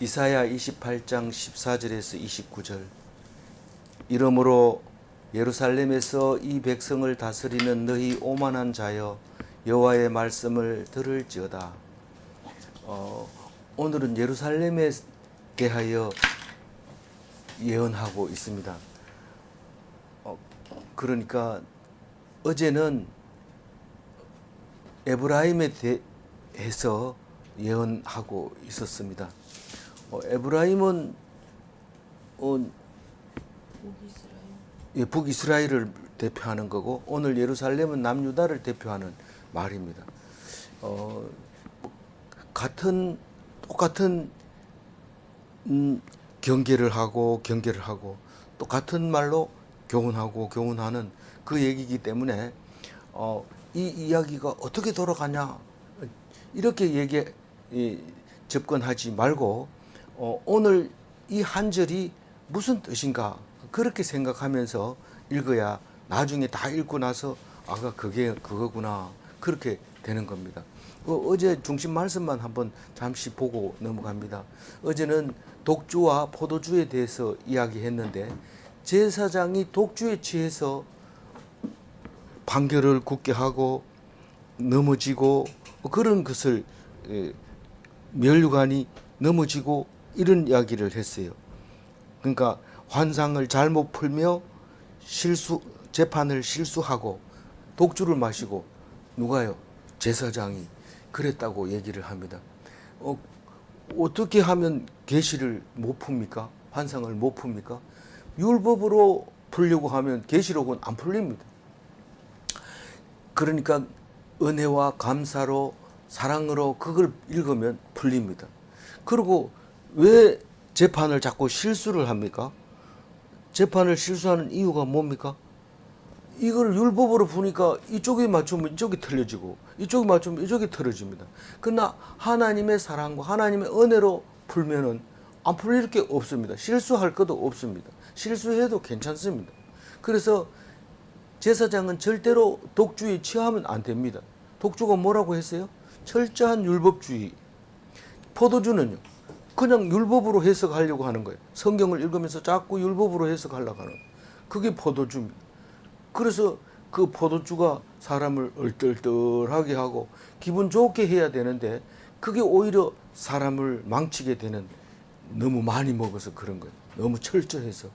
이사야 28장 14절에서 29절. 이러므로 예루살렘에서 이 백성을 다스리는 너희 오만한 자여 여호와의 말씀을 들을지어다. 오늘은 예루살렘에 대하여 예언하고 있습니다. 그러니까 어제는 에브라임에 대해서 예언하고 있었습니다. 에브라임은 북이스라엘을 대표하는 거고, 오늘 예루살렘은 남유다를 대표하는 말입니다. 똑같은 경계를 하고 똑같은 말로 교훈하는 그 얘기이기 때문에 이 이야기가 어떻게 돌아가냐 이렇게 접근하지 말고 오늘 이 한 절이 무슨 뜻인가 그렇게 생각하면서 읽어야 나중에 다 읽고 나서 아가 그게 그거구나 그렇게 되는 겁니다. 어제 중심 말씀만 한번 잠시 보고 넘어갑니다. 어제는 독주와 포도주에 대해서 이야기했는데 제사장이 독주에 취해서 판결을 굳게 하고 넘어지고 그런 것을 면류관이 넘어지고 이런 이야기를 했어요. 그러니까 환상을 잘못 풀며 재판을 실수하고 독주를 마시고 누가요? 제사장이 그랬다고 얘기를 합니다. 어떻게 하면 계시를 못 풉니까? 환상을 못 풉니까? 율법으로 풀려고 하면 계시록은 안 풀립니다. 그러니까 은혜와 감사로 사랑으로 그걸 읽으면 풀립니다. 그리고 왜 재판을 자꾸 실수를 합니까? 재판을 실수하는 이유가 뭡니까? 이걸 율법으로 보니까 이쪽에 맞추면 이쪽이 틀려지고 이쪽에 맞추면 이쪽이 틀어집니다. 그러나 하나님의 사랑과 하나님의 은혜로 풀면은 안 풀릴 게 없습니다. 실수할 것도 없습니다. 실수해도 괜찮습니다. 그래서 제사장은 절대로 독주에 취하면 안 됩니다. 독주가 뭐라고 했어요? 철저한 율법주의. 포도주는요, 그냥 율법으로 해석하려고 하는 거예요. 성경을 읽으면서 자꾸 율법으로 해석하려고 하는 거예요. 그게 포도주입니다. 그래서 그 포도주가 사람을 얼떨떨하게 하고 기분 좋게 해야 되는데 그게 오히려 사람을 망치게 되는, 너무 많이 먹어서 그런 거예요. 너무 철저해서.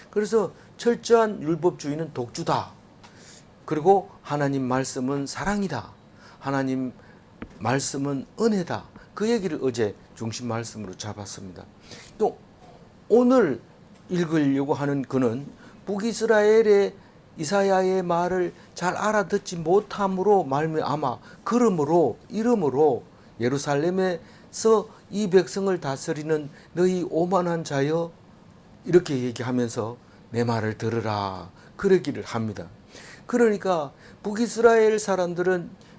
그래서 철저한 율법주의는 독주다. 그리고 하나님 말씀은 사랑이다. 하나님 말씀은 은혜다. 그 얘기를 어제 중심 말씀으로 잡았습니다. 또 오늘 읽으려고 하는 그는 북이스라엘의 이사야의 말을 잘 알아듣지 못함으로 말미암아 이러므로 예루살렘에서 이 백성을 다스리는 너희 오만한 자여 이렇게 얘기하면서 내 말을 들으라 그러기를 합니다. 그러니까 북이스라엘 사람들은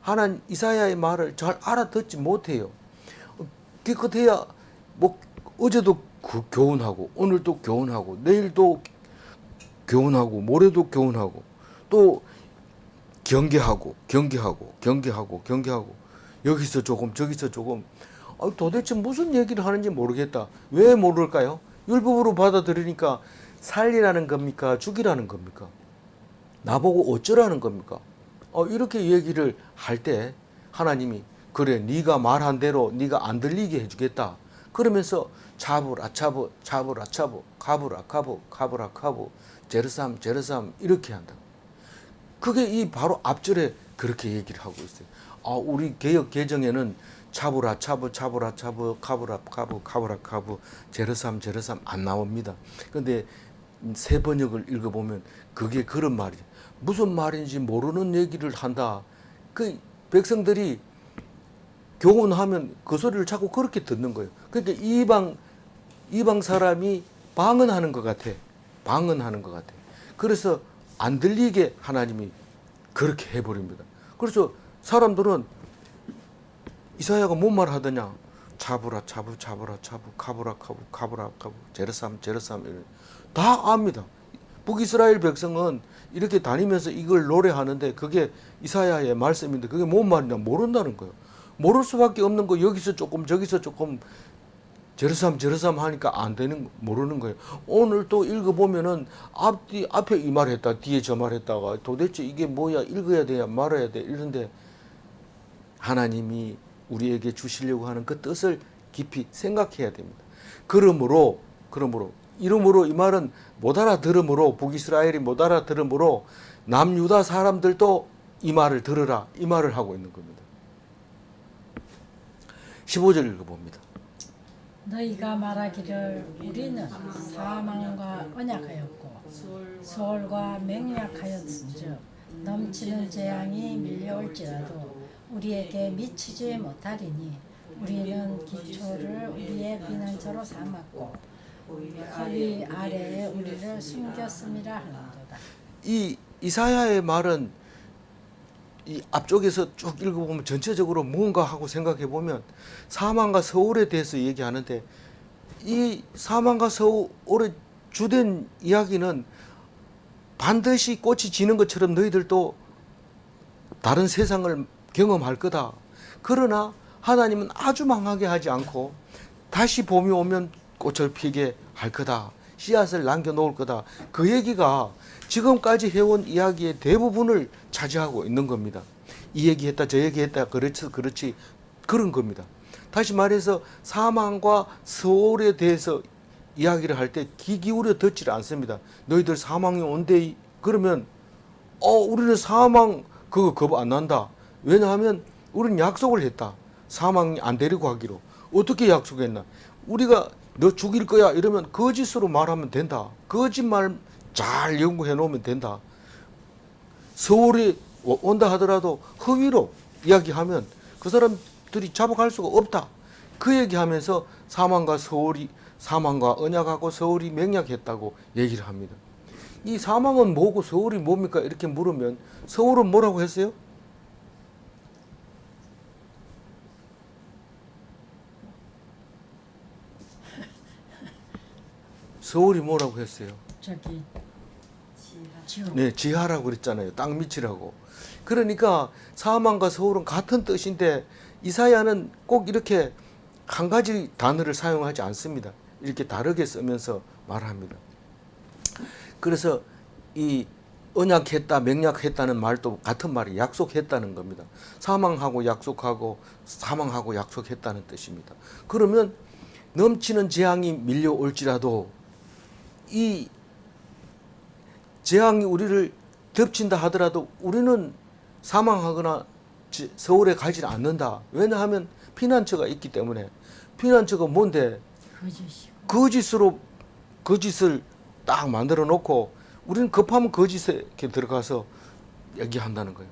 하나님 이사야의 말을 잘 알아듣지 못해요. 기껏해야 뭐 어제도 교훈하고 오늘도 교훈하고 내일도 교훈하고 모레도 교훈하고 또 경계하고 여기서 조금 저기서 조금 도대체 무슨 얘기를 하는지 모르겠다. 왜 모를까요? 율법으로 받아들이니까 살리라는 겁니까? 죽이라는 겁니까? 나보고 어쩌라는 겁니까? 이렇게 얘기를 할 때 하나님이 그래 네가 말한 대로 네가 안 들리게 해주겠다. 그러면서 차불아차부 가불아카부 제르삼 이렇게 한다. 그게 이 바로 앞절에 그렇게 얘기를 하고 있어요. 우리 개역 개정에는 차불아차부 가불아카부 제르삼 안 나옵니다. 근데 새 번역을 읽어보면 그게 그런 말이에요. 무슨 말인지 모르는 얘기를 한다. 그 백성들이 교훈하면 그 소리를 자꾸 그렇게 듣는 거예요. 그러니까 이방 사람이 방언하는 것 같아. 그래서 안 들리게 하나님이 그렇게 해버립니다. 그래서 사람들은 이사야가 뭔 말 하더냐? 차불아차부 가불아카부 제르삼 다 압니다. 북이스라엘 백성은 이렇게 다니면서 이걸 노래하는데 그게 이사야의 말씀인데 그게 뭔 말이냐 모른다는 거예요. 모를 수밖에 없는 거 여기서 조금 저기서 조금 제르삼 하니까 안 되는, 모르는 거예요. 오늘 또 읽어보면은 앞에 이 말 했다, 뒤에 저 말 했다가 도대체 이게 뭐야, 읽어야 돼야 말아야 돼. 이런데 하나님이 우리에게 주시려고 하는 그 뜻을 깊이 생각해야 됩니다. 그러므로 이러므로 이 말은 못 알아들으므로, 북이스라엘이 못 알아들으므로 남유다 사람들도 이 말을 들으라, 이 말을 하고 있는 겁니다. 15절 읽어봅니다. 너희가 말하기를 우리는 사망과 언약하였고 소홀과 맹약하였은즉 넘치는 재앙이 밀려올지라도 우리에게 미치지 못하리니 우리는 기초를 우리의 피난처로 삼았고 허리 아래에 우리를 숨겼음이라 하는도다. 이 이사야의 말은 이 앞쪽에서 쭉 읽어보면 전체적으로 뭔가 하고 생각해 보면 사망과 서울에 대해서 얘기하는데, 이 사망과 서울의 주된 이야기는 반드시 꽃이 지는 것처럼 너희들도 다른 세상을 경험할 거다. 그러나 하나님은 아주 망하게 하지 않고 다시 봄이 오면 꽃을 피게 할 거다. 씨앗을 남겨놓을 거다. 그 얘기가 지금까지 해온 이야기의 대부분을 차지하고 있는 겁니다. 이 얘기했다 저 얘기했다 그렇지 그런 겁니다. 다시 말해서 사망과 서울에 대해서 이야기를 할 때 귀 기울여 듣지 않습니다. 너희들 사망이 온대 그러면 우리는 사망 그거 겁 안 난다. 왜냐하면 우리는 약속을 했다. 사망이 안 데리고 가기로. 어떻게 약속했나? 우리가 너 죽일 거야 이러면 거짓으로 말하면 된다. 거짓말 잘 연구해 놓으면 된다. 서울에 온다 하더라도 허위로 이야기하면 그 사람들이 잡아갈 수가 없다. 그 얘기하면서 사망과 언약하고 서울이 맹약했다고 얘기를 합니다. 이 사망은 뭐고 서울이 뭡니까? 이렇게 물으면 서울은 뭐라고 했어요? 서울이 뭐라고 했어요? 저기 지옥. 네, 지하라고 그랬잖아요. 땅 밑이라고. 그러니까 사망과 서울은 같은 뜻인데 이사야는 꼭 이렇게 한 가지 단어를 사용하지 않습니다. 이렇게 다르게 쓰면서 말합니다. 그래서 이 언약했다, 맹약했다는 말도 같은 말이 약속했다는 겁니다. 사망하고 약속하고 사망하고 약속했다는 뜻입니다. 그러면 넘치는 재앙이 밀려올지라도 이 재앙이 우리를 덮친다 하더라도 우리는 사망하거나 서울에 가지 않는다. 왜냐하면 피난처가 있기 때문에. 피난처가 뭔데? 거짓이고. 거짓을 딱 만들어 놓고 우리는 급하면 거짓에 이렇게 들어가서 얘기한다는 거예요.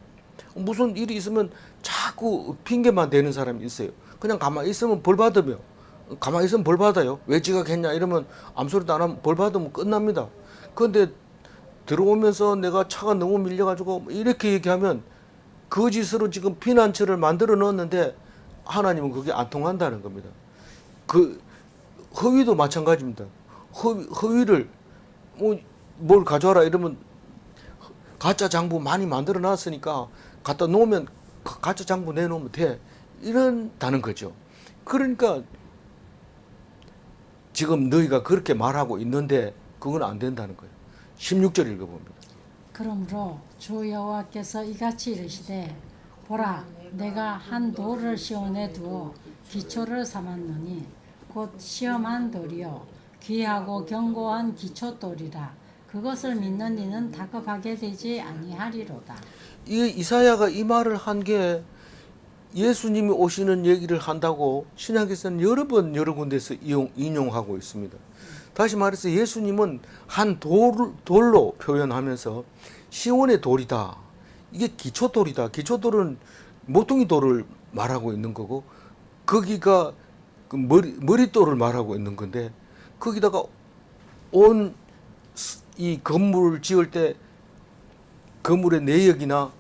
무슨 일이 있으면 자꾸 핑계만 대는 사람이 있어요. 그냥 가만히 있으면 벌 받으며, 가만히 있으면 벌 받아요. 왜 지각했냐 이러면 아무소리도 안 하면 벌 받으면 끝납니다. 그런데 들어오면서 내가 차가 너무 밀려가지고 이렇게 얘기하면 거짓으로 지금 피난처를 만들어 놓았는데 하나님은 그게 안 통한다는 겁니다. 그 허위도 마찬가지입니다. 허위를 뭘 가져와라 이러면 가짜 장부 많이 만들어 놨으니까 갖다 놓으면 가짜 장부 내놓으면 돼. 이런다는 거죠. 그러니까 지금 너희가 그렇게 말하고 있는데 그건 안 된다는 거예요. 16절 읽어봅니다. 그러므로 주 여호와께서 이같이 이르시되 보라 내가 한 돌을 시온에 두어 기초를 삼았노니 곧 시험한 돌이요 귀하고 견고한 기초돌이라 그것을 믿는 이는 다급하게 되지 아니하리로다. 이 이사야가 이 말을 한 게 예수님이 오시는 얘기를 한다고 신약에서는 여러 번 여러 군데서 인용하고 있습니다. 다시 말해서 예수님은 한 돌로 표현하면서 시온의 돌이다. 이게 기초돌이다. 기초돌은 모퉁이 돌을 말하고 있는 거고 거기가 그 머릿돌을 말하고 있는 건데 거기다가 온 이 건물을 지을 때 건물의 내역이나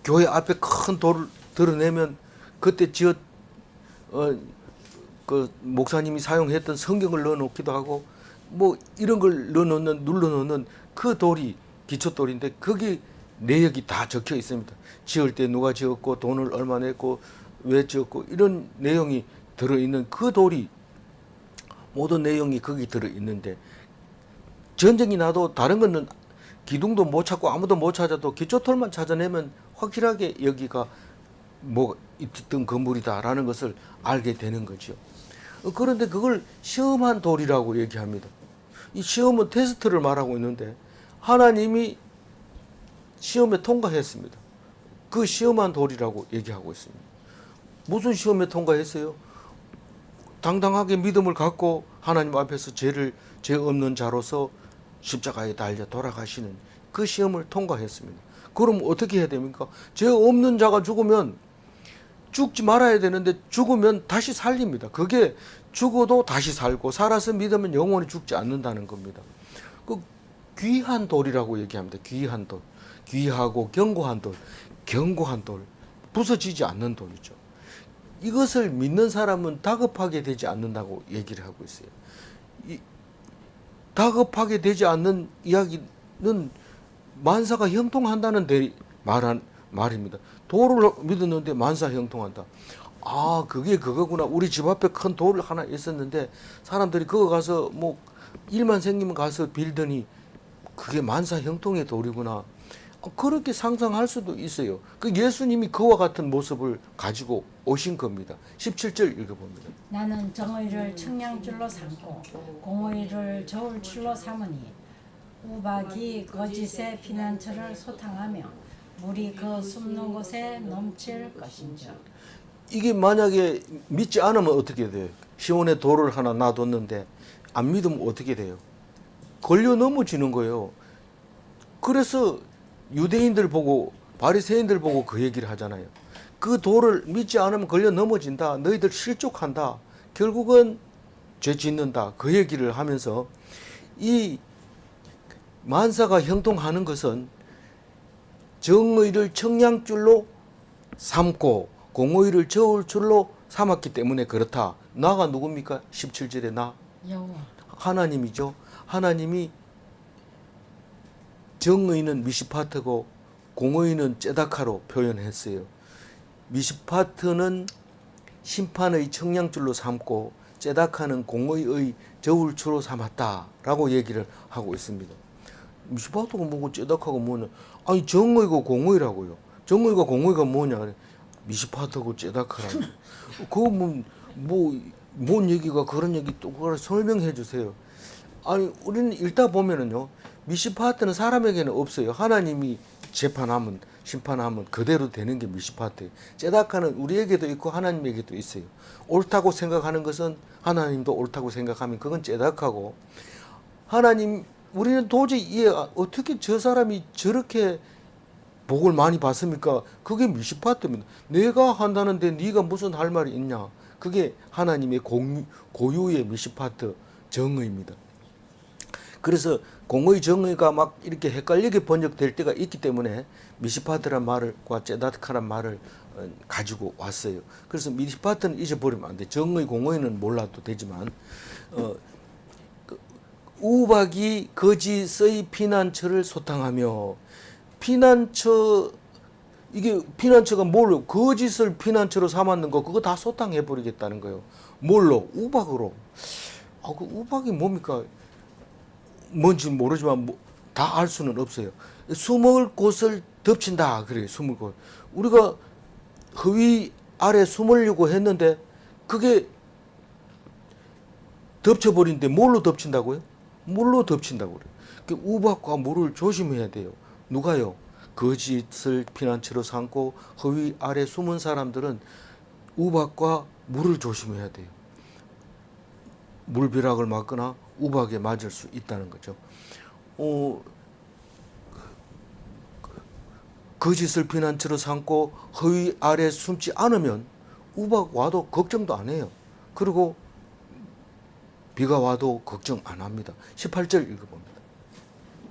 교회 앞에 큰 돌을 드러내면 그때 그 목사님이 사용했던 성경을 넣어놓기도 하고 뭐 이런 걸 눌러놓는 그 돌이 기초돌인데 거기 내역이 다 적혀 있습니다. 지을 때 누가 지었고 돈을 얼마 냈고 왜 지었고 이런 내용이 들어있는 그 돌이 모든 내용이 거기 들어 있는데 전쟁이 나도 다른 거는 기둥도 못 찾고 아무도 못 찾아도 기초톨만 찾아내면 확실하게 여기가 뭐 있던 건물이다라는 것을 알게 되는 거죠. 그런데 그걸 시험한 돌이라고 얘기합니다. 이 시험은 테스트를 말하고 있는데 하나님이 시험에 통과했습니다. 그 시험한 돌이라고 얘기하고 있습니다. 무슨 시험에 통과했어요? 당당하게 믿음을 갖고 하나님 앞에서 죄 없는 자로서 십자가에 달려 돌아가시는 그 시험을 통과했습니다. 그럼 어떻게 해야 됩니까? 죄 없는 자가 죽으면 죽지 말아야 되는데 죽으면 다시 살립니다. 그게 죽어도 다시 살고 살아서 믿으면 영원히 죽지 않는다는 겁니다. 그 귀한 돌이라고 얘기합니다. 귀한 돌. 귀하고 견고한 돌. 견고한 돌. 부서지지 않는 돌이죠. 이것을 믿는 사람은 다급하게 되지 않는다고 얘기를 하고 있어요. 다급하게 되지 않는 이야기는 만사가 형통한다는 말입니다. 도를 믿었는데 만사 형통한다. 아, 그게 그거구나. 우리 집 앞에 큰 돌 하나 있었는데 사람들이 그거 가서 뭐 일만 생기면 가서 빌더니 그게 만사 형통의 돌이구나. 그렇게 상상할 수도 있어요. 그 예수님이 그와 같은 모습을 가지고 오신 겁니다. 17절 읽어봅니다. 나는 정의를 청량줄로 삼고 공의를 저울줄로 삼으니 우박이 거짓의 피난처를 소탕하며 물이 그 숨는 곳에 넘칠 것인즉. 이게 만약에 믿지 않으면 어떻게 돼요? 시온에 돌을 하나 놔뒀는데 안 믿으면 어떻게 돼요? 걸려 넘어지는 거예요. 그래서 유대인들 보고 바리새인들 보고 그 얘기를 하잖아요. 그 돌을 믿지 않으면 걸려 넘어진다. 너희들 실족한다. 결국은 죄 짓는다. 그 얘기를 하면서 이 만사가 형통하는 것은 정의를 청량줄로 삼고 공의를 저울줄로 삼았기 때문에 그렇다. 나가 누굽니까? 17절에 나 여호와 하나님이죠. 하나님이 정의는 미시파트고 공의는 째다카로 표현했어요. 미시파트는 심판의 청량줄로 삼고 째다카는 공의의 저울줄로 삼았다라고 얘기를 하고 있습니다. 미시파트가 뭐고 째다카가 뭐냐? 아니 정의가 공의라고요. 정의가 공의가 뭐냐? 미시파트고 째다카라고. 그거 뭔 얘기가 그런 얘기 또 그걸 설명해 주세요. 아니 우리는 읽다 보면은요. 미시파트는 사람에게는 없어요. 하나님이 재판하면 심판하면 그대로 되는 게 미시파트예요. 째다카는 우리에게도 있고 하나님에게도 있어요. 옳다고 생각하는 것은 하나님도 옳다고 생각하면 그건 째다카고 하나님 우리는 도저히 어떻게 저 사람이 저렇게 복을 많이 받습니까? 그게 미시파트입니다. 내가 한다는데 네가 무슨 할 말이 있냐? 그게 하나님의 고유의 미시파트 정의입니다. 그래서 공의 정의가 막 이렇게 헷갈리게 번역될 때가 있기 때문에 미시파트란 말과 째다카란 말을 가지고 왔어요. 그래서 미시파트는 잊어버리면 안 돼. 정의 공의는 몰라도 되지만 우박이 거짓의 피난처를 소탕하며 피난처 이게 피난처가 뭘로 거짓을 피난처로 삼았는 거 그거 다 소탕해 버리겠다는 거예요. 뭘로? 우박으로. 그 우박이 뭡니까? 뭔지 모르지만 다 알 수는 없어요. 숨을 곳을 덮친다 그래요. 숨을 곳. 우리가 허위 아래 숨으려고 했는데 그게 덮쳐버린데 뭘로 덮친다고요? 물로 덮친다고 그래요. 그 우박과 물을 조심해야 돼요. 누가요? 거짓을 피난처로 삼고 허위 아래 숨은 사람들은 우박과 물을 조심해야 돼요. 물벼락을 맞거나 우박에 맞을 수 있다는 거죠. 거짓을 피난처로 삼고 허위 아래 숨지 않으면 우박 와도 걱정도 안 해요. 그리고 비가 와도 걱정 안 합니다. 18절 읽어봅니다.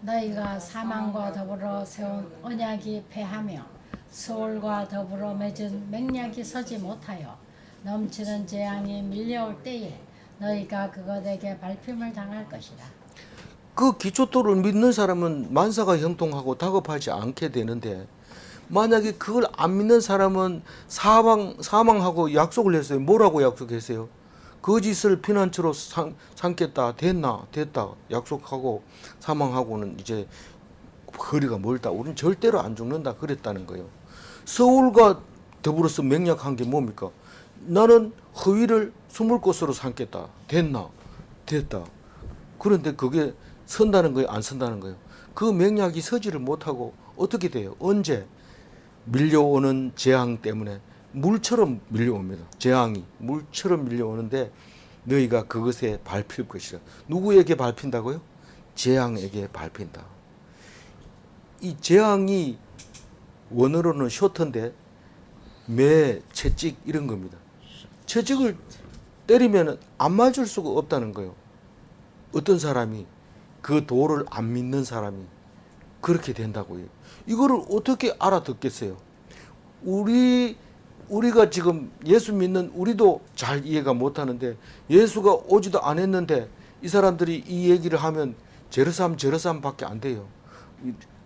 너희가 사망과 더불어 세운 언약이 패하며 서울과 더불어 맺은 맹약이 서지 못하여 넘치는 재앙이 밀려올 때에 너희가 그것에게 밟힘을 당할 것이다. 그 기초도를 믿는 사람은 만사가 형통하고 다급하지 않게 되는데 만약에 그걸 안 믿는 사람은 사망하고 약속을 했어요. 뭐라고 약속했어요? 거짓을 피난처로 삼겠다. 됐다. 약속하고 사망하고는 이제 거리가 멀다. 우리는 절대로 안 죽는다. 그랬다는 거예요. 서울과 더불어서 맹약한 게 뭡니까? 나는 허위를 숨을 곳으로 삼겠다. 됐다. 그런데 그게 선다는 거예요? 안 선다는 거예요? 그 맹약이 서지를 못하고 어떻게 돼요? 언제? 밀려오는 재앙 때문에 물처럼 밀려옵니다. 재앙이 물처럼 밀려오는데 너희가 그것에 밟힐 것이라. 누구에게 밟힌다고요? 재앙에게 밟힌다. 이 재앙이 원어로는 쇼트인데 매, 채찍 이런 겁니다. 채찍을 때리면 안 맞을 수가 없다는 거예요. 어떤 사람이 그 도를 안 믿는 사람이 그렇게 된다고요. 이거를 어떻게 알아듣겠어요? 우리가 지금 예수 믿는 우리도 잘 이해가 못하는데 예수가 오지도 않았는데 이 사람들이 이 얘기를 하면 제르삼밖에 안 돼요.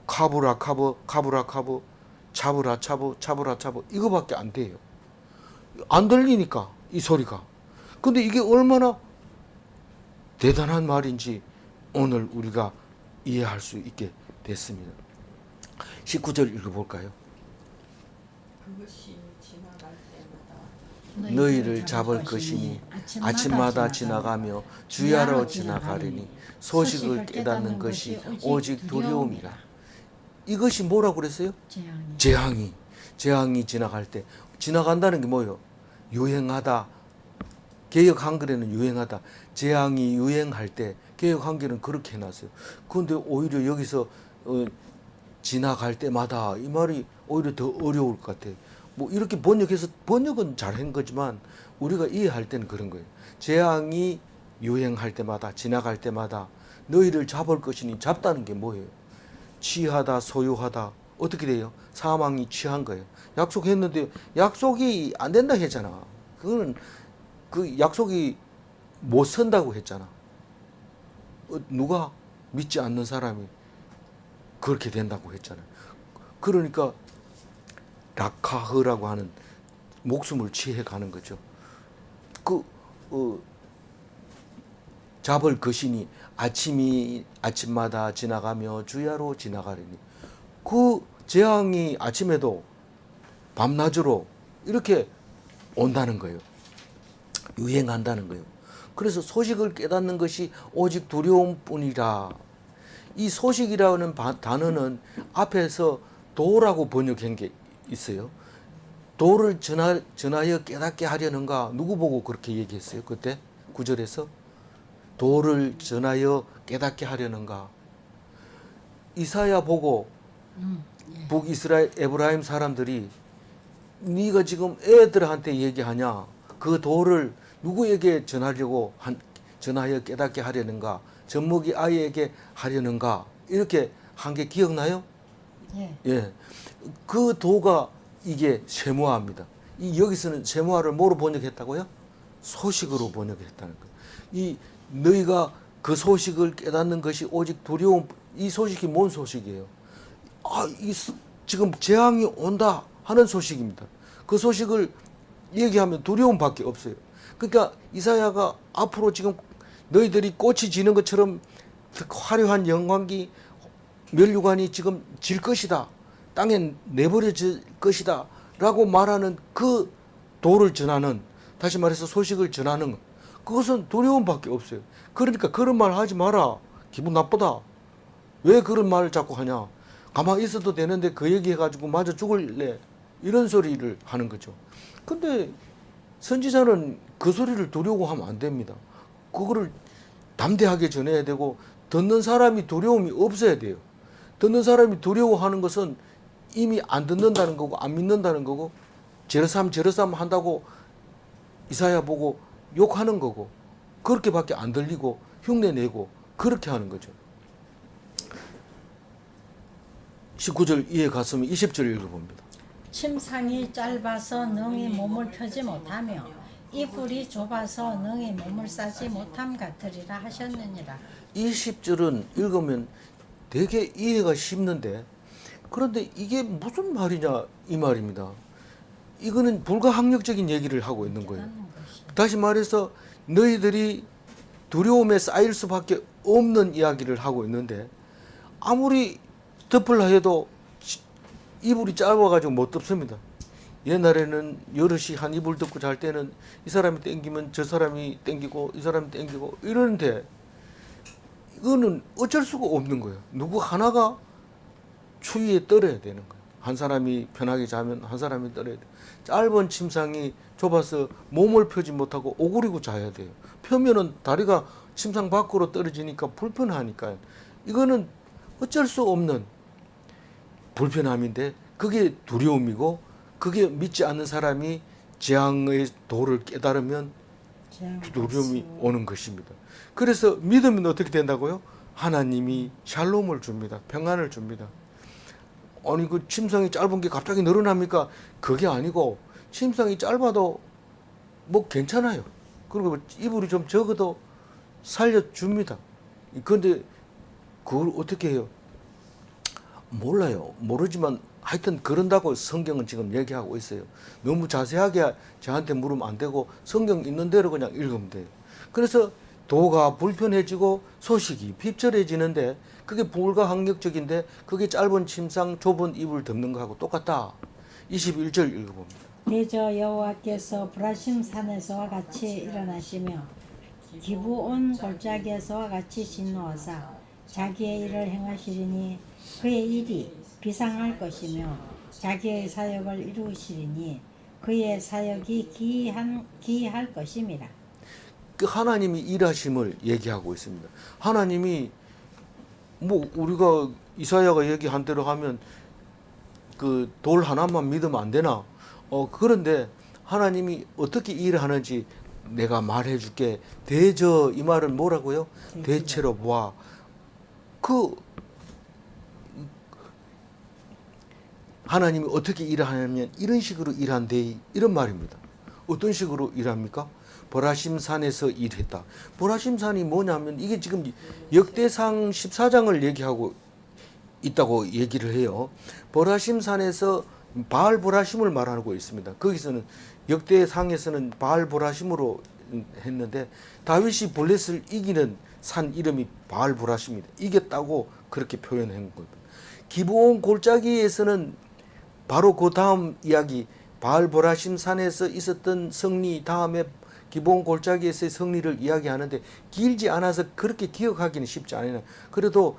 카브라카브 차브라차브 이거밖에 안 돼요. 안 들리니까 이 소리가. 근데 이게 얼마나 대단한 말인지 오늘 우리가 이해할 수 있게 됐습니다. 19절 읽어볼까요? 그것이 지나갈 때마다 너희를 잡을 것이니 아침마다 지나가며 주야로 지나가리니 소식을 깨닫는 것이 오직 두려움이라. 이것이 뭐라고 그랬어요? 재앙이 지나갈 때. 지나간다는 게 뭐예요? 유행하다. 개역 한글에는 유행하다. 재앙이 유행할 때 개역 한글은 그렇게 해놨어요. 그런데 오히려 여기서 지나갈 때마다 이 말이 오히려 더 어려울 것 같아요. 뭐 이렇게 번역해서 번역은 잘한 거지만 우리가 이해할 때는 그런 거예요. 재앙이 유행할 때마다 지나갈 때마다 너희를 잡을 것이니 잡다는 게 뭐예요? 취하다 소유하다 어떻게 돼요? 사망이 취한 거예요. 약속했는데 약속이 안 된다 했잖아. 그거는 그 약속이 못 선다고 했잖아. 누가 믿지 않는 사람이 그렇게 된다고 했잖아요. 그러니까 라카흐라고 하는 목숨을 취해 가는 거죠. 잡을 것이니 아침마다 지나가며 주야로 지나가리니 그 재앙이 아침에도 밤낮으로 이렇게 온다는 거예요. 유행한다는 거예요. 그래서 소식을 깨닫는 것이 오직 두려움뿐이라. 이 소식이라는 단어는 앞에서 도라고 번역한 게 있어요. 도를 전하여 깨닫게 하려는가? 누구 보고 그렇게 얘기했어요? 그때 9절에서 도를 전하여 깨닫게 하려는가? 이사야 보고 북이스라엘 에브라임 사람들이 네가 지금 애들한테 얘기하냐? 그 도를 누구에게 전하여 깨닫게 하려는가? 젖먹이 아이에게 하려는가? 이렇게 한 게 기억나요? 예. 그 도가 이게 세모아입니다. 여기서는 세모아를 뭐로 번역했다고요? 소식으로 번역했다는 거예요. 이 너희가 그 소식을 깨닫는 것이 오직 두려움. 이 소식이 뭔 소식이에요? 지금 재앙이 온다 하는 소식입니다. 그 소식을 얘기하면 두려움밖에 없어요. 그러니까 이사야가 앞으로 지금 너희들이 꽃이 지는 것처럼 화려한 영광기 멸류관이 지금 질 것이다. 땅에 내버려질 것이다. 라고 말하는 그 도를 전하는, 다시 말해서 소식을 전하는 그것은 두려움밖에 없어요. 그러니까 그런 말 하지 마라. 기분 나쁘다. 왜 그런 말을 자꾸 하냐. 가만히 있어도 되는데 그 얘기해가지고 맞아 죽을래. 이런 소리를 하는 거죠. 근데 선지자는 그 소리를 두려워하면 안 됩니다. 그거를 담대하게 전해야 되고 듣는 사람이 두려움이 없어야 돼요. 듣는 사람이 두려워하는 것은 이미 안 듣는다는 거고 안 믿는다는 거고 제르삼 한다고 이사야 보고 욕하는 거고 그렇게밖에 안 들리고 흉내내고 그렇게 하는 거죠. 19절 이해 갔으면 20절 읽어봅니다. 침상이 짧아서 능히 몸을 펴지 못하며 이불이 좁아서 능히 몸을 싸지 못함 같으리라 하셨느니라. 20절은 읽으면 되게 이해가 쉽는데 그런데 이게 무슨 말이냐 이 말입니다. 이거는 불가항력적인 얘기를 하고 있는 거예요. 다시 말해서 너희들이 두려움에 쌓일 수밖에 없는 이야기를 하고 있는데 아무리 덮으려 해도 이불이 짧아가지고 못 덮습니다. 옛날에는 여럿이 한 이불 덮고 잘 때는 이 사람이 땡기면 저 사람이 땡기고 이 사람이 땡기고 이러는데 이거는 어쩔 수가 없는 거예요. 누구 하나가 추위에 떨어야 되는 거예요. 한 사람이 편하게 자면 한 사람이 떨어야 돼요. 짧은 침상이 좁아서 몸을 펴지 못하고 오그리고 자야 돼요. 펴면은 다리가 침상 밖으로 떨어지니까 불편하니까요. 이거는 어쩔 수 없는 불편함인데 그게 두려움이고 그게 믿지 않는 사람이 재앙의 도를 깨달으면 두려움이 오는 것입니다. 그래서 믿으면 어떻게 된다고요? 하나님이 샬롬을 줍니다. 평안을 줍니다. 아니 그 침상이 짧은 게 갑자기 늘어납니까? 그게 아니고 침상이 짧아도 뭐 괜찮아요. 그리고 이불이 좀 적어도 살려줍니다. 그런데 그걸 어떻게 해요? 몰라요. 모르지만 하여튼 그런다고 성경은 지금 얘기하고 있어요. 너무 자세하게 저한테 물으면 안 되고 성경 있는 대로 그냥 읽으면 돼요. 그래서 도가 불편해지고 소식이 핍절해지는데 그게 불가항력적인데 그게 짧은 침상 좁은 이불 덮는 거하고 똑같다. 21절 읽어봅니다. 대저 여호와께서 브라심 산에서와 같이 일어나시며 기브온 골짜기에서와 같이 진노하사 자기의 일을 행하시리니 그의 일이 비상할 것이며 자기의 사역을 이루시리니 그의 사역이 기이할 것임이라. 그 하나님이 일하심을 얘기하고 있습니다. 하나님이 뭐 우리가 이사야가 얘기한 대로 하면 그 돌 하나만 믿으면 안 되나? 그런데 하나님이 어떻게 일을 하는지 내가 말해 줄게. 대저 이 말은 뭐라고요? 대체로 보아. 그 하나님이 어떻게 일하냐면 이런 식으로 일한대 이런 말입니다. 어떤 식으로 일합니까? 보라심산에서 일했다. 보라심산이 뭐냐면 이게 지금 역대상 14장을 얘기하고 있다고 얘기를 해요. 보라심산에서 바알 보라심을 말하고 있습니다. 거기서는 역대상에서는 바알 보라심으로 했는데 다윗이 블레스를 이기는 산 이름이 바알 보라심입니다. 이겼다고 그렇게 표현한 겁니다. 기브온 골짜기에서는 바로 그 다음 이야기 바알 보라심 산에서 있었던 승리 다음에 기브온 골짜기에서의 승리를 이야기하는데 길지 않아서 그렇게 기억하기는 쉽지 않아요. 그래도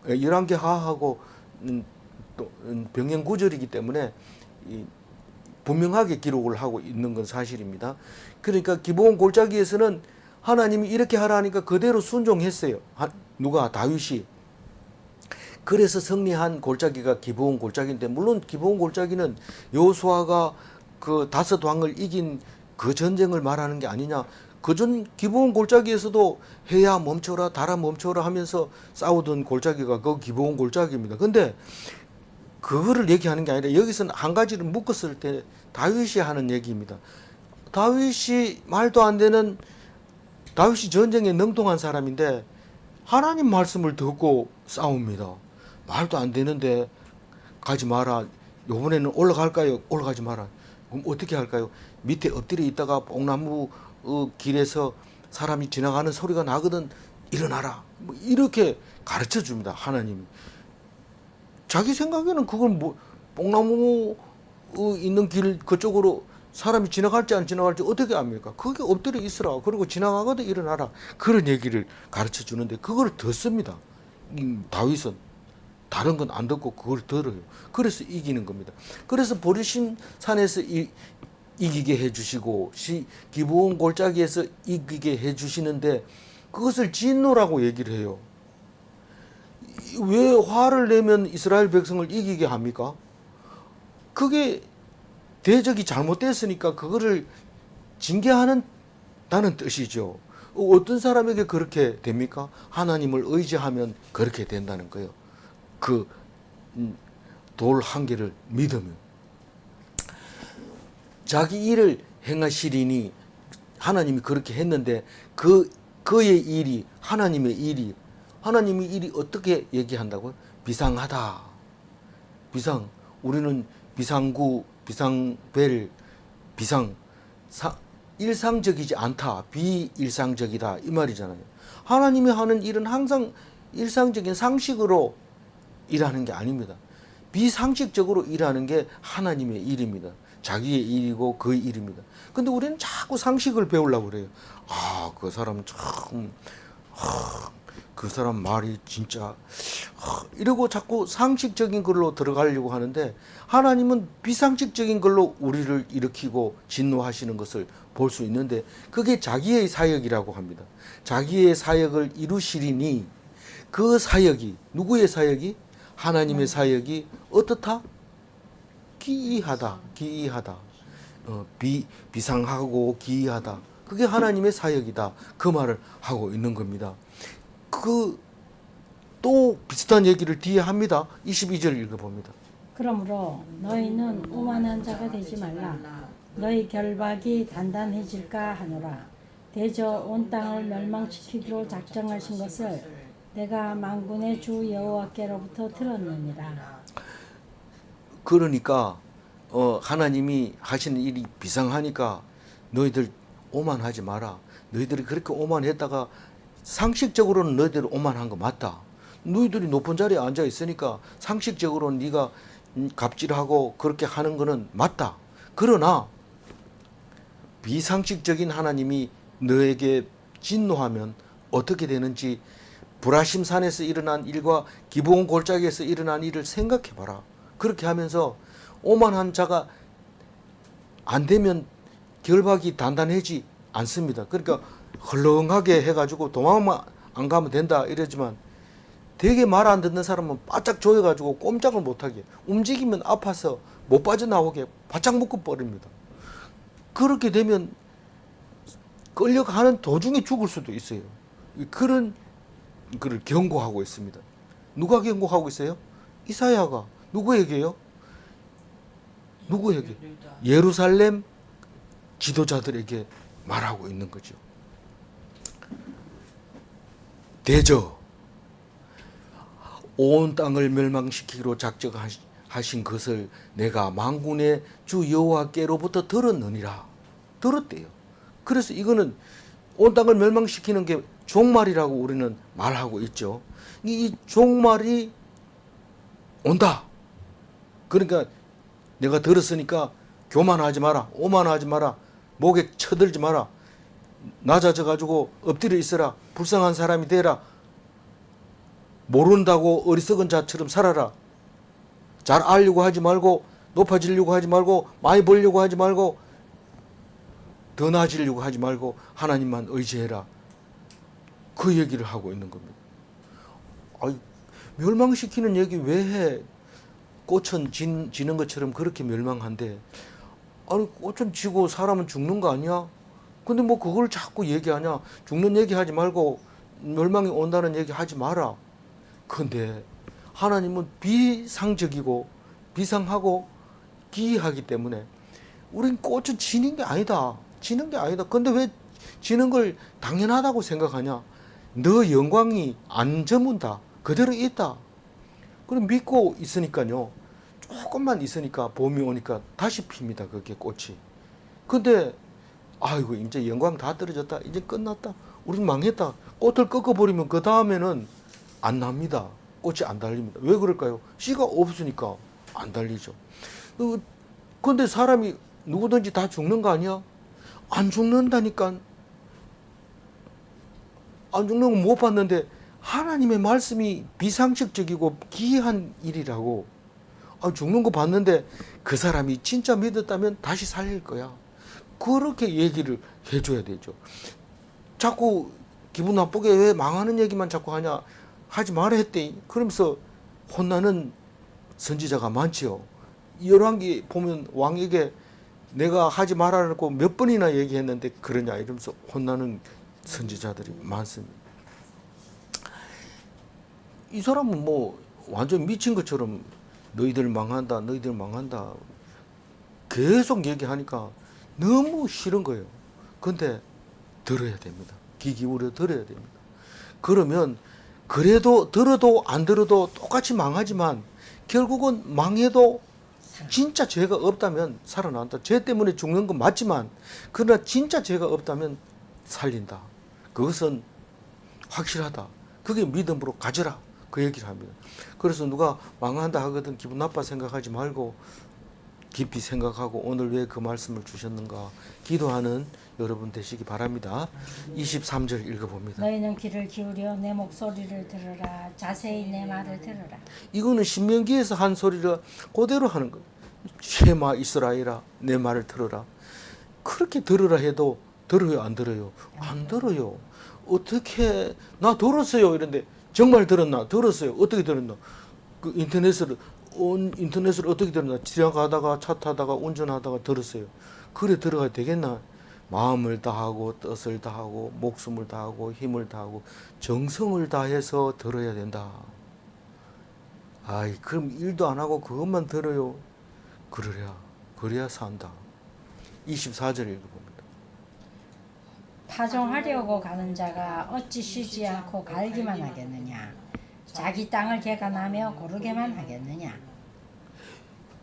열왕기하하고 또 병행구절이기 때문에 분명하게 기록을 하고 있는 건 사실입니다. 그러니까 기브온 골짜기에서는 하나님이 이렇게 하라니까 그대로 순종했어요. 누가? 다윗이. 그래서 승리한 골짜기가 기브온 골짜기인데 물론 기브온 골짜기는 여호수아가 그 5왕을 이긴 그 전쟁을 말하는 게 아니냐. 그전 기브온 골짜기에서도 해야 멈춰라 달아 멈춰라 하면서 싸우던 골짜기가 그 기브온 골짜기입니다. 근데 그거를 얘기하는 게 아니라 여기서는 한 가지를 묶었을 때 다윗이 하는 얘기입니다. 다윗이 말도 안 되는 다윗이 전쟁에 능통한 사람인데 하나님 말씀을 듣고 싸웁니다. 말도 안 되는데 가지 마라. 이번에는 올라갈까요? 올라가지 마라. 그럼 어떻게 할까요? 밑에 엎드려 있다가 뽕나무 길에서 사람이 지나가는 소리가 나거든. 일어나라. 뭐 이렇게 가르쳐 줍니다. 하나님이. 자기 생각에는 그건 뭐 뽕나무 있는 길 그쪽으로 사람이 지나갈지 안 지나갈지 어떻게 압니까? 거기 엎드려 있으라. 그리고 지나가거든 일어나라. 그런 얘기를 가르쳐 주는데 그걸 듣습니다. 다윗은. 다른 건 안 듣고 그걸 들어요. 그래서 이기는 겁니다. 그래서 보리심 산에서 이기게 해주시고 기브온 골짜기에서 이기게 해주시는데 그것을 진노라고 얘기를 해요. 왜 화를 내면 이스라엘 백성을 이기게 합니까? 그게 대적이 잘못됐으니까 그거를 징계하는 다는 뜻이죠. 어떤 사람에게 그렇게 됩니까? 하나님을 의지하면 그렇게 된다는 거예요. 그 돌 한 개를 믿으면 자기 일을 행하시리니 하나님이 그렇게 했는데 그의 일이 하나님의 일이 어떻게 얘기한다고요? 비상하다. 우리는 비상구, 비상벨, 일상적이지 않다, 비일상적이다 이 말이잖아요. 하나님이 하는 일은 항상 일상적인 상식으로 일하는 게 아닙니다. 비상식적으로 일하는 게 하나님의 일입니다. 자기의 일이고 그의 일입니다. 근데 우리는 자꾸 상식을 배우려고 그래요. 아, 그 사람 참, 그 사람 말이 진짜, 이러고 자꾸 상식적인 걸로 들어가려고 하는데 하나님은 비상식적인 걸로 우리를 일으키고 진노하시는 것을 볼 수 있는데 그게 자기의 사역이라고 합니다. 자기의 사역을 이루시리니 그 사역이, 누구의 사역이? 하나님의 사역이 어떻다? 기이하다, 기이하다. 비상하고 기이하다. 그게 하나님의 사역이다. 그 말을 하고 있는 겁니다. 또 비슷한 얘기를 뒤에 합니다. 22절 읽어봅니다. 그러므로 너희는 오만한 자가 되지 말라. 너희 결박이 단단해질까 하노라. 대저 온 땅을 멸망시키기로 작정하신 것을 내가 만군의 주 여호와께로부터 들었느니라. 그러니까 하나님이 하시는 일이 비상하니까 너희들 오만하지 마라. 너희들이 그렇게 오만했다가 상식적으로는 너희들이 오만한 거 맞다. 너희들이 높은 자리에 앉아 있으니까 상식적으로는 네가 갑질하고 그렇게 하는 거는 맞다. 그러나 비상식적인 하나님이 너에게 진노하면 어떻게 되는지 브라심산에서 일어난 일과 기브온 골짜기에서 일어난 일을 생각해 봐라. 그렇게 하면서 오만한 자가 안 되면 결박이 단단해지 않습니다. 그러니까 헐렁하게 해가지고 도망만 안 가면 된다 이러지만 되게 말 안 듣는 사람은 바짝 조여가지고 꼼짝을 못하게 움직이면 아파서 못 빠져나오게 바짝 묶어버립니다. 그렇게 되면 끌려가는 도중에 죽을 수도 있어요. 그런 그를 경고하고 있습니다. 누가 경고하고 있어요? 이사야가. 누구에게요? 누구에게? 예루살렘 지도자들에게 말하고 있는 거죠. 대저 온 땅을 멸망시키기로 작정하신 것을 내가 만군의 주 여호와께로부터 들었느니라. 들었대요. 그래서 이거는 온 땅을 멸망시키는 게 종말이라고 우리는 말하고 있죠. 이 종말이 온다. 그러니까 내가 들었으니까 교만하지 마라. 오만하지 마라. 목에 쳐들지 마라. 낮아져 가지고 엎드려 있어라. 불쌍한 사람이 되라. 모른다고 어리석은 자처럼 살아라. 잘 알려고 하지 말고 높아지려고 하지 말고 많이 벌려고 하지 말고 더 나아지려고 하지 말고 하나님만 의지해라. 그 얘기를 하고 있는 겁니다. 아이, 멸망시키는 얘기 왜 해? 꽃은 지는 것처럼 그렇게 멸망한데 아니 꽃은 지고 사람은 죽는 거 아니야? 근데 뭐 그걸 자꾸 얘기하냐? 죽는 얘기 하지 말고 멸망이 온다는 얘기 하지 마라. 근데 하나님은 비상적이고 비상하고 기이하기 때문에 우린 꽃은 지는 게 아니다. 지는 게 아니다. 근데 왜 지는 걸 당연하다고 생각하냐? 너 영광이 안 저문다. 그대로 있다. 그럼 믿고 있으니까요. 조금만 있으니까 봄이 오니까 다시 핍니다. 그게 꽃이. 근데 아이고 이제 영광 다 떨어졌다. 이제 끝났다. 우린 망했다. 꽃을 꺾어버리면 그 다음에는 안 납니다. 꽃이 안 달립니다. 왜 그럴까요? 씨가 없으니까 안 달리죠. 근데 사람이 누구든지 다 죽는 거 아니야? 안 죽는다니까. 안 죽는 건 못 봤는데 하나님의 말씀이 비상식적이고 기이한 일이라고. 죽는 거 봤는데 그 사람이 진짜 믿었다면 다시 살릴 거야. 그렇게 얘기를 해줘야 되죠. 자꾸 기분 나쁘게 왜 망하는 얘기만 자꾸 하냐. 하지 말아 했대. 그러면서 혼나는 선지자가 많지요. 열왕기 보면 왕에게 내가 하지 말아라고 몇 번이나 얘기했는데 그러냐 이러면서 혼나는 선지자들이 많습니다. 이 사람은 뭐 완전 미친 것처럼 너희들 망한다, 너희들 망한다 계속 얘기하니까 너무 싫은 거예요. 근데 들어야 됩니다. 귀 기울여 들어야 됩니다. 그러면 그래도 들어도 안 들어도 똑같이 망하지만 결국은 망해도 진짜 죄가 없다면 살아난다. 죄 때문에 죽는 건 맞지만 그러나 진짜 죄가 없다면 살린다. 그것은 확실하다. 그게 믿음으로 가져라. 그 얘기를 합니다. 그래서 누가 망한다 하거든 기분 나빠 생각하지 말고 깊이 생각하고 오늘 왜 그 말씀을 주셨는가 기도하는 여러분 되시기 바랍니다. 23절 읽어봅니다. 너희는 귀를 기울여 내 목소리를 들으라. 자세히 내 말을 들으라. 이거는 신명기에서 한 소리를 그대로 하는 거예요. 쉐마 이스라엘아 내 말을 들어라. 그렇게 들으라 해도 들어요 안 들어요? 안 들어요. 어떻게 나 들었어요 이런데 정말 들었나? 들었어요. 어떻게 들었나? 그 인터넷을 어떻게 들었나? 지나가다가 차 타다가 운전하다가 들었어요. 그래 들어가야 되겠나? 마음을 다하고 뜻을 다하고 목숨을 다하고 힘을 다하고 정성을 다해서 들어야 된다. 아이 그럼 일도 안 하고 그것만 들어요. 그래야 산다. 24절 읽어봅니다. 파종하려고 가는 자가 어찌 쉬지 않고 갈기만 하겠느냐. 자기 땅을 개간하며 고르게만 하겠느냐.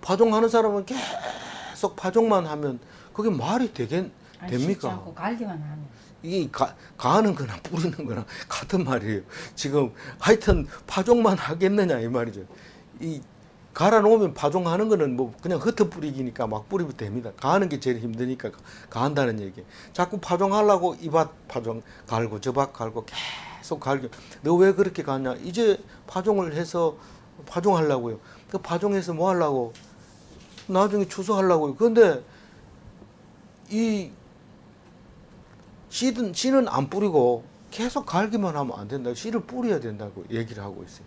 파종하는 사람은 계속 파종만 하면 그게 말이 쉬지 됩니까? 않고 갈기만 하면. 이게 가는 거나 뿌리는 거나 같은 말이에요. 지금 하여튼 파종만 하겠느냐 이 말이죠. 이 갈아 놓으면 파종하는 거는 뭐 그냥 흩어 뿌리기니까 막 뿌리면 됩니다. 가는 게 제일 힘드니까 가한다는 얘기. 자꾸 파종하려고 이 밭 파종 갈고 저 밭 갈고 계속 갈고 너 왜 그렇게 가냐? 이제 파종을 해서 파종하려고요. 그 파종해서 뭐 하려고? 나중에 추수하려고요. 그런데 이 씨는 안 뿌리고 계속 갈기만 하면 안 된다. 씨를 뿌려야 된다고 얘기를 하고 있어요.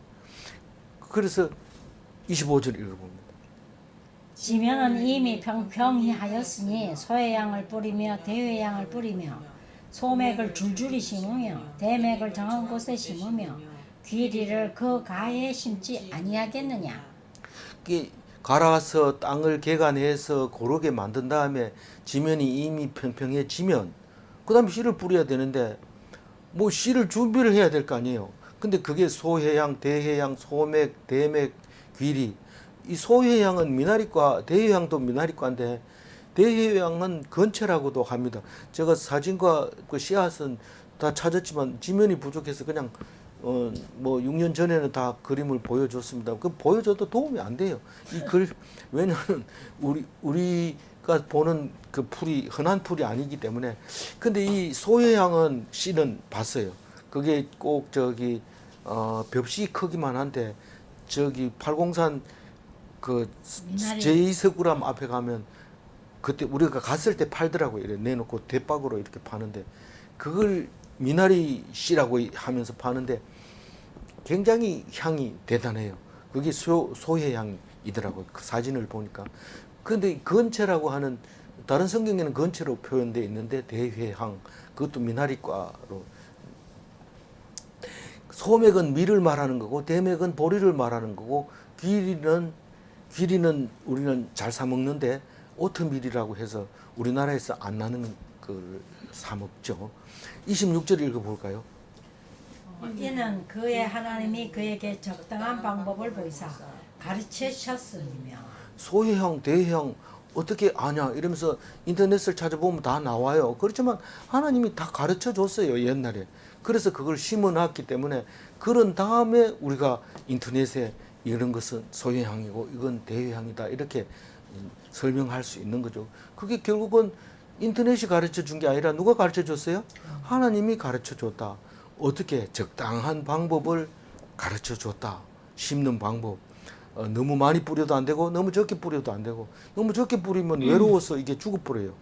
그래서 25절 읽어봅니다. 지면은 이미 평평히 하였으니 소의 양을 뿌리며 대의 양을 뿌리며 소맥을 줄줄이 심으며 대맥을 정한 곳에 심으며 귀리를 그 가에 심지 아니하겠느냐. 갈아서 땅을 개간해서 고르게 만든 다음에 지면이 이미 평평해지면 그 다음에 씨를 뿌려야 되는데 뭐 씨를 준비를 해야 될 거 아니에요. 근데 그게 소해양, 대해양, 소맥, 대맥, 귀리. 이 소해양은 미나리과, 대해양도 미나리과인데 대해양은 건채라고도 합니다. 제가 사진과 그 씨앗은 다 찾았지만 지면이 부족해서 그냥 뭐 6년 전에는 다 그림을 보여줬습니다. 그 보여줘도 도움이 안 돼요. 이 글 왜냐하면 우리가 보는 그 풀이 흔한 풀이 아니기 때문에. 근데 이 소해양은 씨는 봤어요. 그게 꼭 저기 벽씨 크기만 한데 저기 팔공산 그 미나리. 제2서구람 앞에 가면 그때 우리가 갔을 때 팔더라고요. 이렇게 내놓고 대박으로 이렇게 파는데 그걸 미나리 씨라고 하면서 파는데 굉장히 향이 대단해요. 그게 소해향이더라고요. 그 사진을 보니까. 근데 건채라고 하는 다른 성경에는 건채로 표현되어 있는데 대회향 그것도 미나리과로. 소맥은 밀을 말하는 거고 대맥은 보리를 말하는 거고 귀리는 우리는 잘 사 먹는데 오트밀이라고 해서 우리나라에서 안 나는 걸 사 먹죠. 26절 읽어볼까요? 이는 그의 하나님이 그에게 적당한 방법을 보이사 가르치셨음이며. 소해향, 대해향 어떻게 아냐 이러면서 인터넷을 찾아보면 다 나와요. 그렇지만 하나님이 다 가르쳐 줬어요 옛날에. 그래서 그걸 심어놨기 때문에 그런 다음에 우리가 인터넷에 이런 것은 소해향이고 이건 대해향이다 이렇게 설명할 수 있는 거죠. 그게 결국은 인터넷이 가르쳐 준 게 아니라 누가 가르쳐 줬어요? 하나님이 가르쳐 줬다. 어떻게 적당한 방법을 가르쳐 줬다. 심는 방법. 너무 많이 뿌려도 안 되고 너무 적게 뿌려도 안 되고 너무 적게 뿌리면 외로워서 이게 죽어버려요.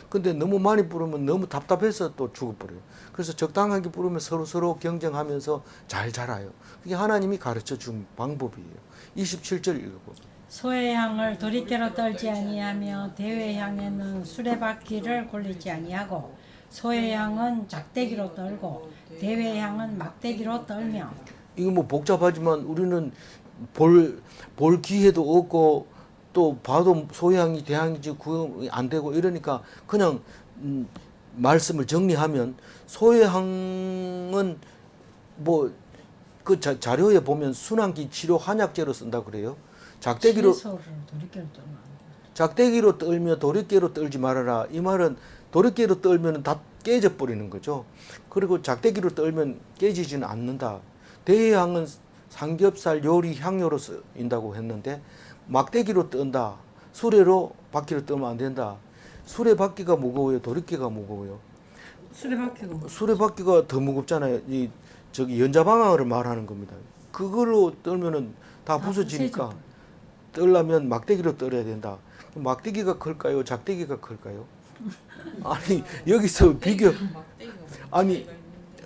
근데 너무 많이 뿌리면 너무 답답해서 또 죽어버려요. 그래서 적당하게 뿌리면 서로 경쟁하면서 잘 자라요. 그게 하나님이 가르쳐 준 방법이에요. 27절 읽어보세요. 소의 향을 도리깨로 떨지 아니하며 대의 향에는 수레바퀴를 굴리지 아니하고 소의 향은 작대기로 떨고 대의 향은 막대기로 떨며. 이거 뭐 복잡하지만 우리는 볼 기회도 없고 또 봐도 소향이 대향이지 구형이 안 되고 이러니까 그냥 말씀을 정리하면 소해향은 뭐 그 자료에 보면 순환기 치료 한약제로 쓴다 그래요. 작대기로 채소를 돌이켜를 떠나. 작대기로 떨며 도리깨로 떨지 말아라. 이 말은 도리깨로 떨면 다 깨져 버리는 거죠. 그리고 작대기로 떨면 깨지지는 않는다. 대향은 삼겹살 요리 향료로 쓰인다고 했는데 막대기로 뜬다. 수레로 바퀴로 뜨면 안 된다. 수레바퀴가 무거워요, 도리깨가 무거워요? 수레바퀴고. 수레바퀴가 더 무겁잖아요. 이 저기 연자방아를 말하는 겁니다. 그걸로 떨면은 다 부서지니까 떨려면 막대기로 떨어야 된다. 막대기가 클까요? 작대기가 클까요? 아니 여기서 비교 막대기가 아니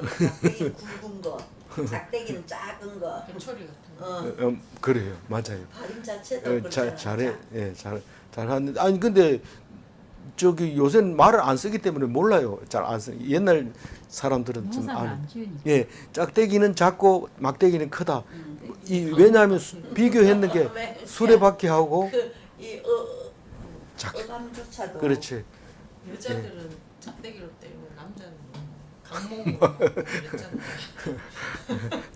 막대기 굵은 거, 작대기는 작은 거. 배철이 같은 거. 그래요, 맞아요. 발음 자체도 잘 그렇잖아. 잘해, 예, 잘하는데 아니 근데 저기 요새는 말을 안 쓰기 때문에 몰라요. 잘 안 쓰. 옛날 사람들은 좀 농사를 아는. 안 지으니까. 예, 짝대기는 작고 막대기는 크다. 이 왜냐하면 비교했는 게 수레바퀴하고 그이 작. 어감조차도 그렇지. 여자들은 작대기로 때리고 남자는 강목으로 그랬잖아요.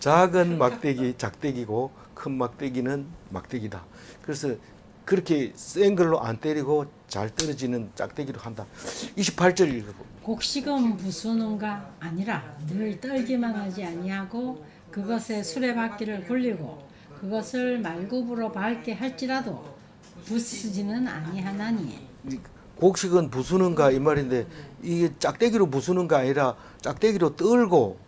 작은 막대기 작대기고 큰 막대기는 막대기다. 그래서 그렇게 센 걸로 안 때리고 잘 떨어지는 짝대기로 한다. 28절 읽어봅니다. 곡식은 부수는가 아니라 늘 떨기만 하지 아니하고 그것에 수레바퀴를 굴리고 그것을 말굽으로 밟게 할지라도 부수지는 아니하나니. 곡식은 부수는가 이 말인데 이게 짝대기로 부수는가 아니라 짝대기로 떨고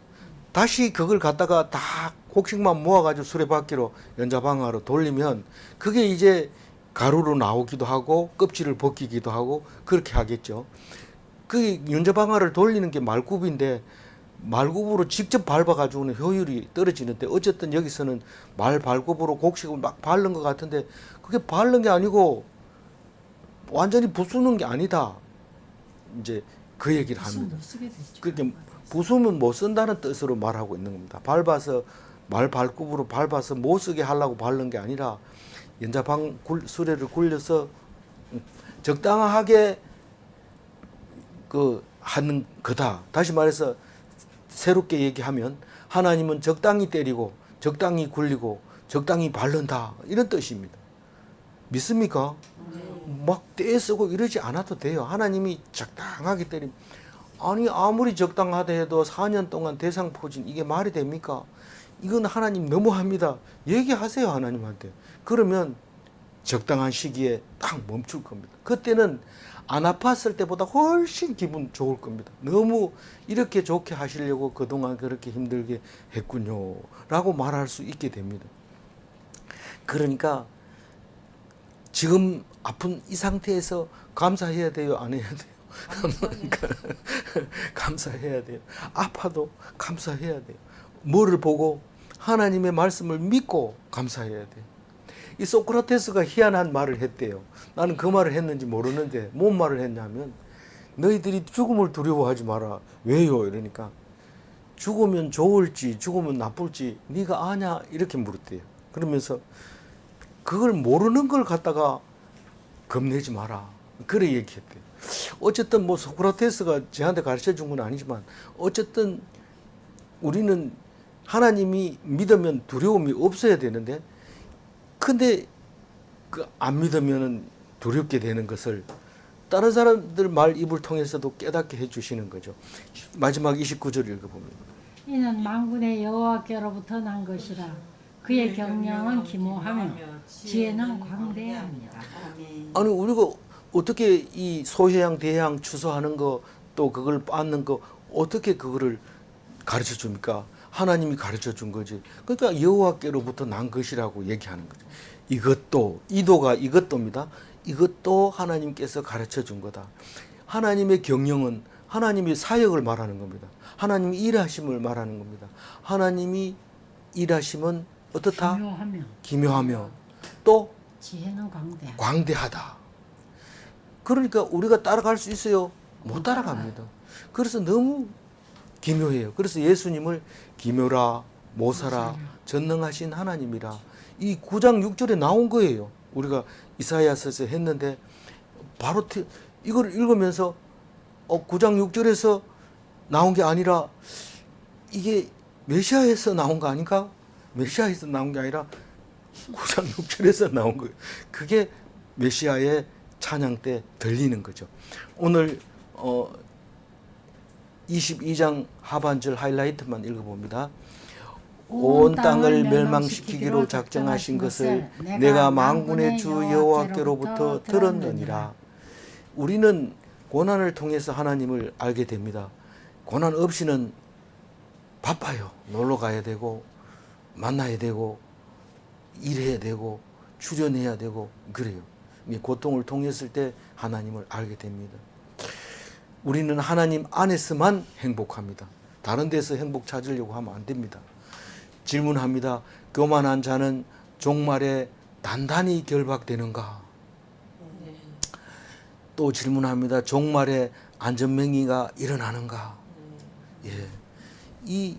다시 그걸 갖다가 다 곡식만 모아가지고 수레바퀴로 연자방아로 돌리면 그게 이제 가루로 나오기도 하고 껍질을 벗기기도 하고 그렇게 하겠죠. 그 연자방아를 돌리는 게 말굽인데 말굽으로 직접 밟아가지고는 효율이 떨어지는데 어쨌든 여기서는 말발굽으로 곡식을 막 바른 것 같은데 그게 바른 게 아니고 완전히 부수는 게 아니다. 이제 그 얘기를 합니다. 못 쓰게 되죠. 그렇게 부수면 못 쓴다는 뜻으로 말하고 있는 겁니다. 밟아서 말 발굽으로 밟아서 못 쓰게 하려고 바른 게 아니라 연자방 수레를 굴려서 적당하게 그 하는 거다. 다시 말해서 새롭게 얘기하면 하나님은 적당히 때리고 적당히 굴리고 적당히 바른다 이런 뜻입니다. 믿습니까? 막 떼쓰고 이러지 않아도 돼요. 하나님이 적당하게 때리면 아니 아무리 적당하다 해도 4년 동안 대상포진 이게 말이 됩니까? 이건 하나님 너무합니다. 얘기하세요 하나님한테. 그러면 적당한 시기에 딱 멈출 겁니다. 그때는 안 아팠을 때보다 훨씬 기분 좋을 겁니다. 너무 이렇게 좋게 하시려고 그동안 그렇게 힘들게 했군요 라고 말할 수 있게 됩니다. 그러니까 지금 아픈 이 상태에서 감사해야 돼요? 안 해야 돼요? 감사해야 돼요. 아파도 감사해야 돼요. 뭐를 보고? 하나님의 말씀을 믿고 감사해야 돼요. 이 소크라테스가 희한한 말을 했대요. 나는 그 말을 했는지 모르는데 뭔 말을 했냐면 너희들이 죽음을 두려워하지 마라. 왜요? 이러니까 죽으면 좋을지 죽으면 나쁠지 네가 아냐? 이렇게 물었대요. 그러면서 그걸 모르는 걸 갖다가 겁내지 마라. 그래 얘기했대요. 어쨌든 뭐 소크라테스가 저한테 가르쳐 준 건 아니지만 어쨌든 우리는 하나님이 믿으면 두려움이 없어야 되는데 근데 그 안 믿으면 두렵게 되는 것을 다른 사람들 말 입을 통해서도 깨닫게 해주시는 거죠. 마지막 29절 읽어봅니다. 이는 만군의 여호와께로부터 난 것이라 그의 경영은 기모하며 지혜는 광대합니다. 아멘. 아니 우리가 어떻게 이 소해양 대양 추수하는 거 또 그걸 빻는 거 어떻게 그거를 가르쳐 줍니까? 하나님이 가르쳐 준 거지. 그러니까 여호와께로부터 난 것이라고 얘기하는 거죠. 이것도 이도가 이것도입니다. 이것도 하나님께서 가르쳐 준 거다. 하나님의 경영은 하나님의 사역을 말하는 겁니다. 하나님이 일하심을 말하는 겁니다. 하나님이 일하심은 어떻다? 기묘하며 기묘하며 또 지혜는 광대하다. 광대하다. 그러니까 우리가 따라갈 수 있어요? 못 따라갑니다. 그래서 너무 기묘해요. 그래서 예수님을 기묘라, 모사라, 전능하신 하나님이라 이 9장 6절에 나온 거예요. 우리가 이사야서에서 했는데 바로 이걸 읽으면서 9장 6절에서 나온 게 아니라 이게 메시아에서 나온 거 아닌가? 메시아에서 나온 게 아니라 9장 6절에서 나온 거예요. 그게 메시아의 찬양 때 들리는 거죠. 오늘 22장 하반절 하이라이트만 읽어봅니다. 온 땅을 멸망시키기로 작정하신 것을 내가 만군의 주 여호와께로부터 들었느니라. 우리는 고난을 통해서 하나님을 알게 됩니다. 고난 없이는 바빠요. 놀러 가야 되고 만나야 되고 일해야 되고 출연해야 되고 그래요. 고통을 통했을 때 하나님을 알게 됩니다. 우리는 하나님 안에서만 행복합니다. 다른 데서 행복 찾으려고 하면 안 됩니다. 질문합니다. 교만한 자는 종말에 단단히 결박되는가? 네. 또 질문합니다. 종말에 안전명의가 일어나는가? 예. 이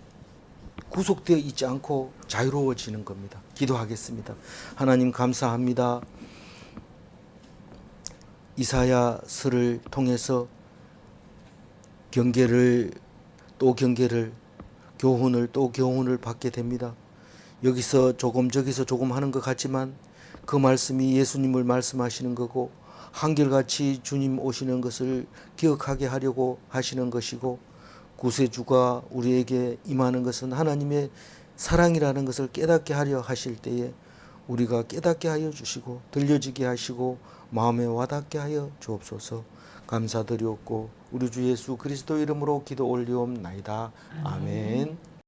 구속되어 있지 않고 자유로워지는 겁니다. 기도하겠습니다. 하나님 감사합니다. 이사야서를 통해서 경계를 또 경계를 교훈을 또 교훈을 받게 됩니다. 여기서 조금 저기서 조금 하는 것 같지만 그 말씀이 예수님을 말씀하시는 거고 한결같이 주님 오시는 것을 기억하게 하려고 하시는 것이고 구세주가 우리에게 임하는 것은 하나님의 사랑이라는 것을 깨닫게 하려 하실 때에 우리가 깨닫게 하여 주시고 들려지게 하시고 마음에 와닿게 하여 주옵소서. 감사드리옵고 우리 주 예수 그리스도 이름으로 기도 올리옵나이다. 아멘.